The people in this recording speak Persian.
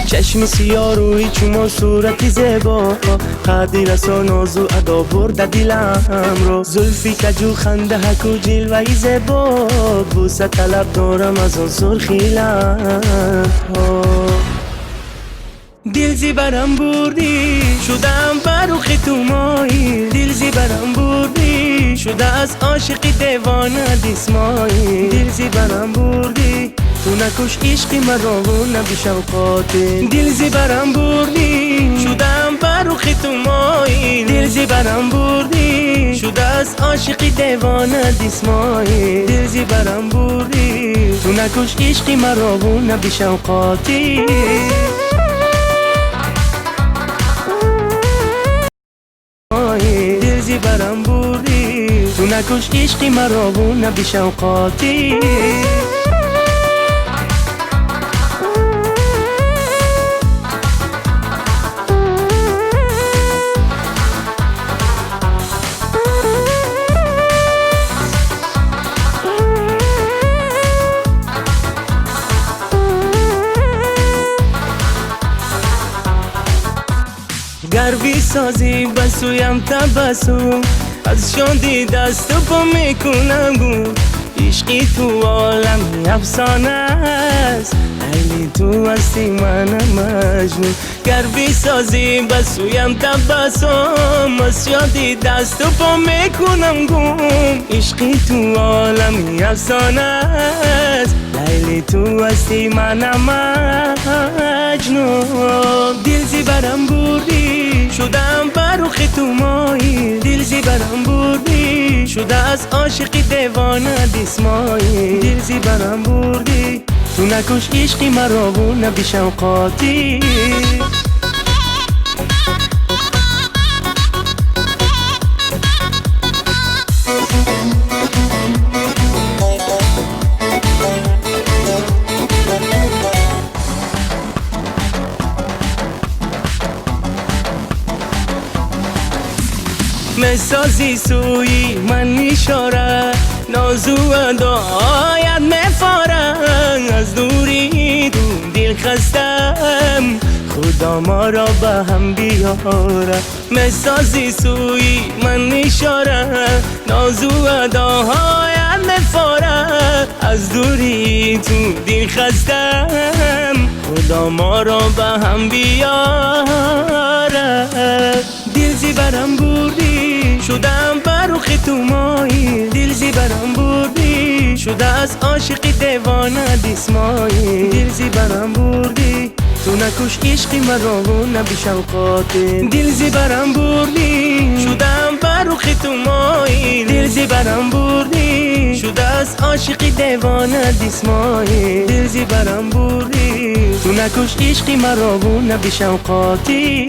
چشم سیاه روی چوم صورتی زیبا، قدی رسا نازو ادا برده دلم رو. زلفی کجو خنده حکو جلوهی زیبا، بوسه طلب دارم از آن سرخی لب ها. دل زیبرم بردی شدم بروخ تو مایی، دل زیبرم بردی شده از عاشقی دیوانه دیسمایی. دل زیبرم بردی تو نکش عشقی مرا و نبی شوقاتی. دل زیبرم بردی شدم بروخ تو مایی، دل زیبرم بردی شده از عاشقی دیوانه دیسمایی. دل زیبرم بردی تو نکش عشقی مرا و نبی شوقاتی. دل زیبرم بردی تو نکش عشقی مرا و نبی شوقاتی. گروی سازی بسویم تبسم، از شادی دست و پا میکنم گم. عشقی تو عالمی افسانه است، لیلی تو هستی منم مجنون. گروی سازی بسویم تبسم، از شادی دست و پا میکنم گم. عشقی تو عالمی افسانه است، لیلی تو هستی منم مجنون. دل زیبرم بردی شدم بروخ تو مایی، دل زیبرم بردی شده از عاشقی دیوانه دیسمایی. دل زیبرم بردی تو نکش عشقی مرا و نبی شوقاتی. مسازی سوی من اشاره، نازو ادایت میفارم. از دوری تو دل خستم، خدا ما را به هم بیاره. مسازی سوی من اشاره، نازو ادایت میفارم. از دوری تو دل خستم، خدا ما را به هم بیاره. دل زیبرم بردی شدم بروخ تو مایی، دل زیبرم بردی شده از عاشقی دیوانه دیسمایی. دل زیبرم بردی تو نکش عشقی مرا و نبی شوقاتی. دل زیبرم بردی شدم بروخ تو مایی، دل زیبرم بردی شده از عاشقی دیوانه دیسمایی. دل زیبرم بردی تو نکش عشقی مرا و نبی شوقاتی.